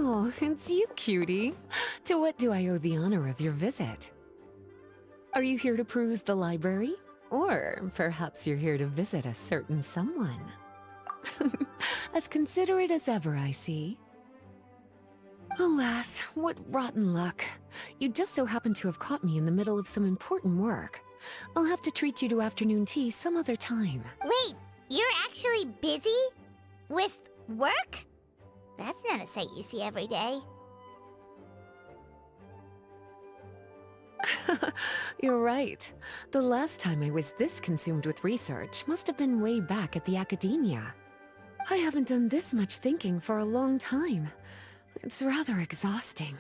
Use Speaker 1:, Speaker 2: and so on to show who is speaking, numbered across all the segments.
Speaker 1: Oh, it's you, cutie. To what do I owe the honor of your visit? Are you here to peruse the library? Or perhaps you're here to visit a certain someone? As considerate as ever, I see. Alas, what rotten luck. You just so happen to have caught me in the middle of some important work. I'll have to treat you to afternoon tea some other time.
Speaker 2: Wait, you're actually busy? With work? That's not a sight you see every day.
Speaker 1: You're right. The last time I was this consumed with research must have been way back at the academia. I haven't done this much thinking for a long time. It's rather exhausting.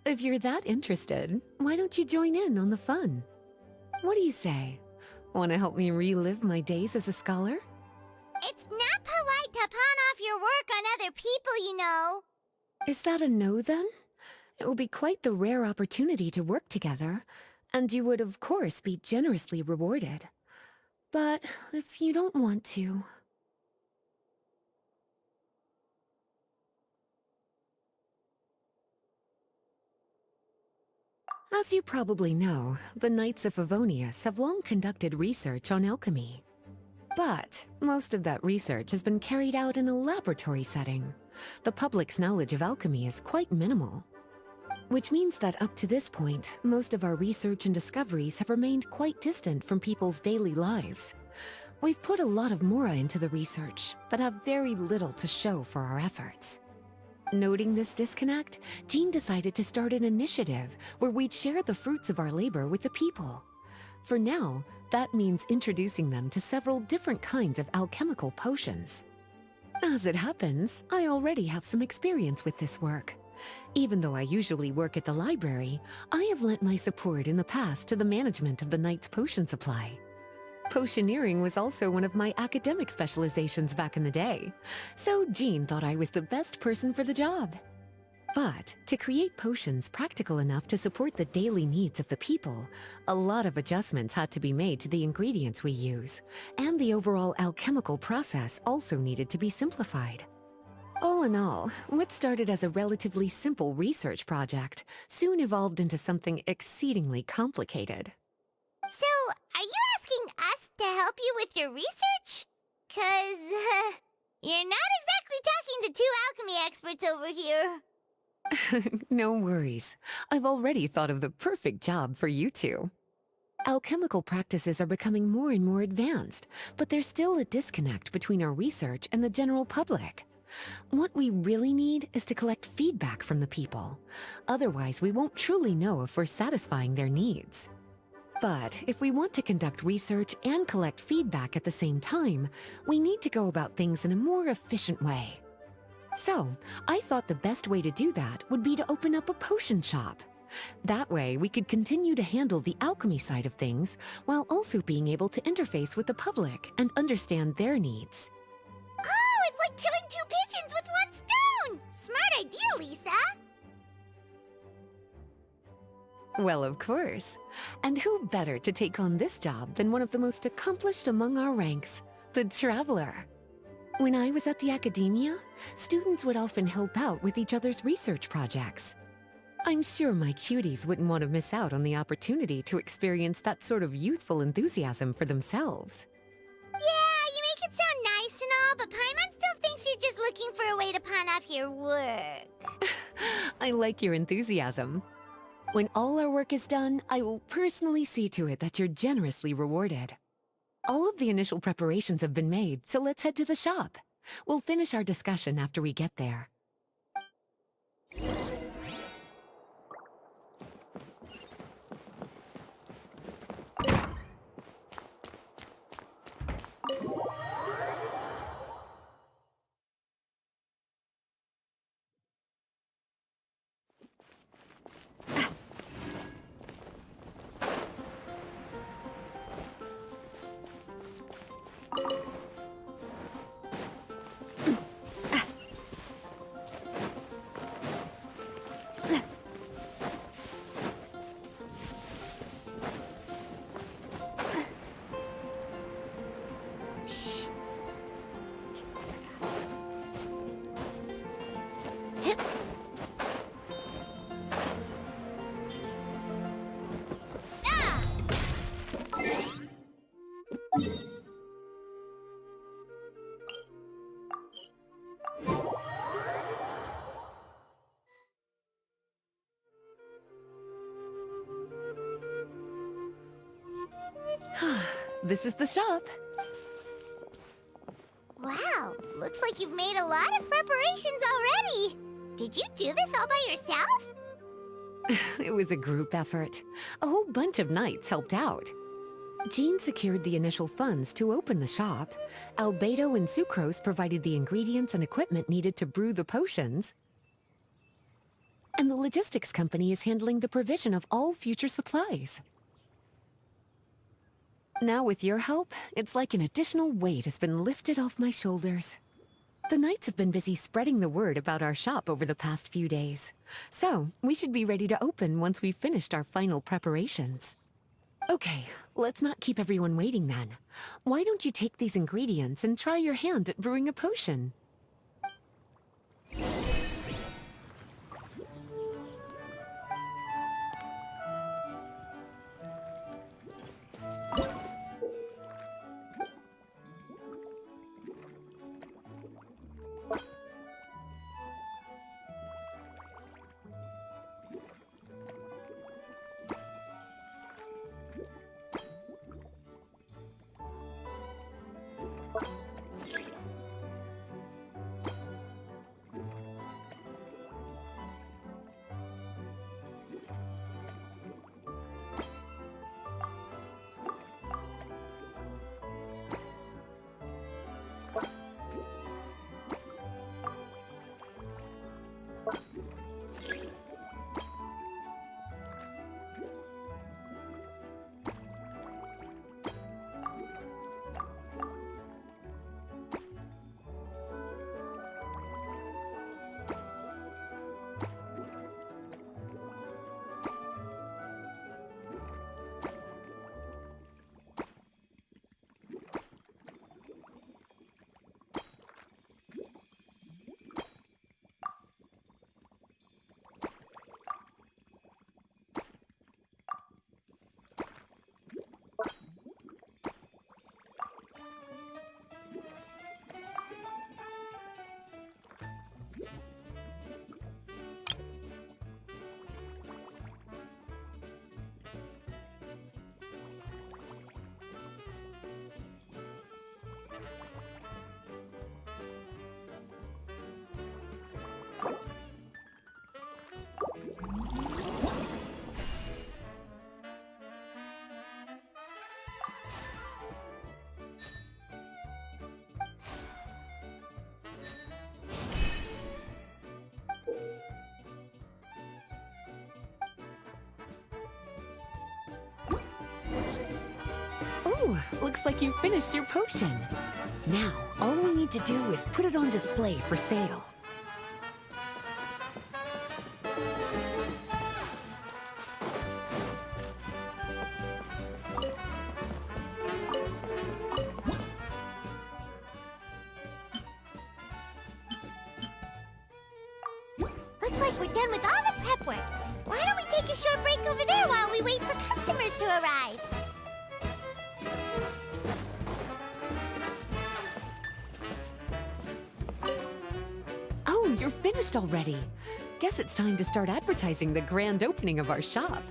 Speaker 1: If you're that interested, why don't you join in on the fun? What do you say? Want to help me relive my days as a scholar?
Speaker 2: It's not polite to pawn off your work on other people, you know.
Speaker 1: Is that a no, then? It will be quite the rare opportunity to work together, and you would, of course, be generously rewarded. But if you don't want to... As you probably know, the Knights of Favonius have long conducted research on alchemy. But most of that research has been carried out in a laboratory setting. The public's knowledge of alchemy is quite minimal. Which means that up to this point, most of our research and discoveries have remained quite distant from people's daily lives. We've put a lot of Mora into the research, but have very little to show for our efforts. Noting this disconnect, Jean decided to start an initiative where we'd share the fruits of our labor with the people. For now, that means introducing them to several different kinds of alchemical potions. As it happens, I already have some experience with this work. Even though I usually work at the library, I have lent my support in the past to the management of the Knight's potion supply. Potioneering was also one of my academic specializations back in the day, so Jean thought I was the best person for the job. But to create potions practical enough to support the daily needs of the people, a lot of adjustments had to be made to the ingredients we use, and the overall alchemical process also needed to be simplified. All in all, what started as a relatively simple research project soon evolved into something exceedingly complicated.
Speaker 2: So, are you asking us to help you with your research? 'Cause, you're not exactly talking to two alchemy experts over here.
Speaker 1: No worries. I've already thought of the perfect job for you two. Alchemical practices are becoming more and more advanced, but there's still a disconnect between our research and the general public. What we really need is to collect feedback from the people. Otherwise, we won't truly know if we're satisfying their needs. But if we want to conduct research and collect feedback at the same time, we need to go about things in a more efficient way. So, I thought the best way to do that would be to open up a potion shop. That way, we could continue to handle the alchemy side of things while also being able to interface with the public and understand their needs.
Speaker 2: Oh, it's like killing two pigeons with one stone! Smart idea, Lisa!
Speaker 1: Well, of course. And who better to take on this job than one of the most accomplished among our ranks, the Traveler? When I was at the academia, students would often help out with each other's research projects. I'm sure my cuties wouldn't want to miss out on the opportunity to experience that sort of youthful enthusiasm for themselves.
Speaker 2: Yeah, you make it sound nice and all, but Paimon still thinks you're just looking for a way to pawn off your work.
Speaker 1: I like your enthusiasm. When all our work is done, I will personally see to it that you're generously rewarded. All of the initial preparations have been made, so let's head to the shop. We'll finish our discussion after we get there. this is the shop.
Speaker 2: Wow, looks like you've made a lot of preparations already. Did you do this all by yourself?
Speaker 1: It was a group effort. A whole bunch of knights helped out. Jean secured the initial funds to open the shop. Albedo and Sucrose provided the ingredients and equipment needed to brew the potions. And the logistics company is handling the provision of all future supplies. Now with your help, it's like an additional weight has been lifted off my shoulders. The knights have been busy spreading the word about our shop over the past few days. So, we should be ready to open once we've finished our final preparations. Okay, let's not keep everyone waiting then. Why don't you take these ingredients and try your hand at brewing a potion? Ooh, looks like you finished your potion. Now, all we need to do is put it on display for sale.
Speaker 2: Looks like we're done with all the prep work. Why don't we take a short break over there while we wait for customers to arrive?
Speaker 1: Oh, you're finished already. Guess it's time to start advertising the grand opening of our shop.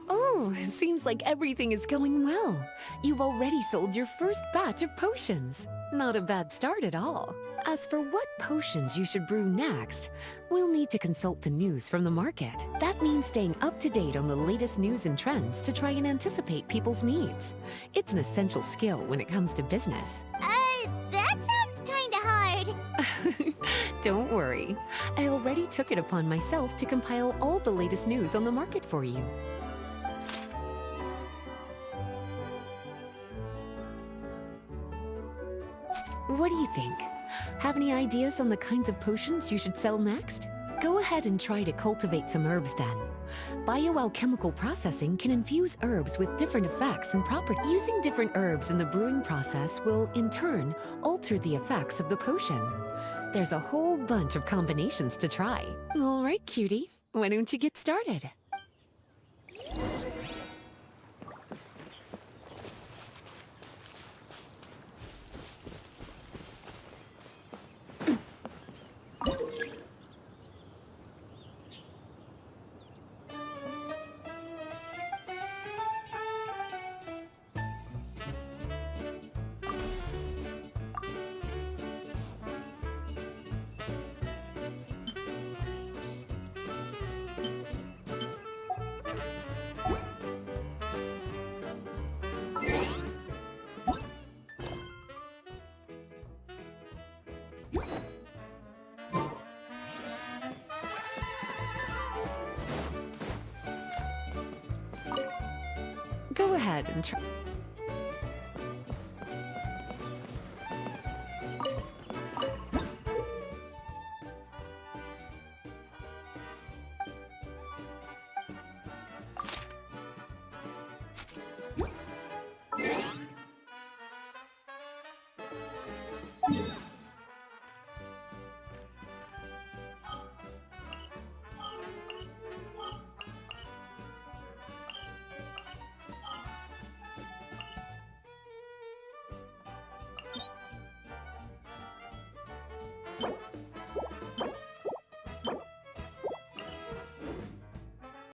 Speaker 1: Oh, it seems like everything is going well. You've already sold your first batch of potions. Not a bad start at all. As for what potions you should brew next, we'll need to consult the news from the market. That means staying up to date on the latest news and trends to try and anticipate people's needs. It's an essential skill when it comes to business.
Speaker 2: That sounds kinda hard.
Speaker 1: Don't worry. I already took it upon myself to compile all the latest news on the market for you. What do you think? Have any ideas on the kinds of potions you should sell next? Go ahead and try to cultivate some herbs then. Bioalchemical processing can infuse herbs with different effects and properties. Using different herbs in the brewing process will, in turn, alter the effects of the potion. There's a whole bunch of combinations to try. All right, cutie, why don't you get started? Go ahead and try.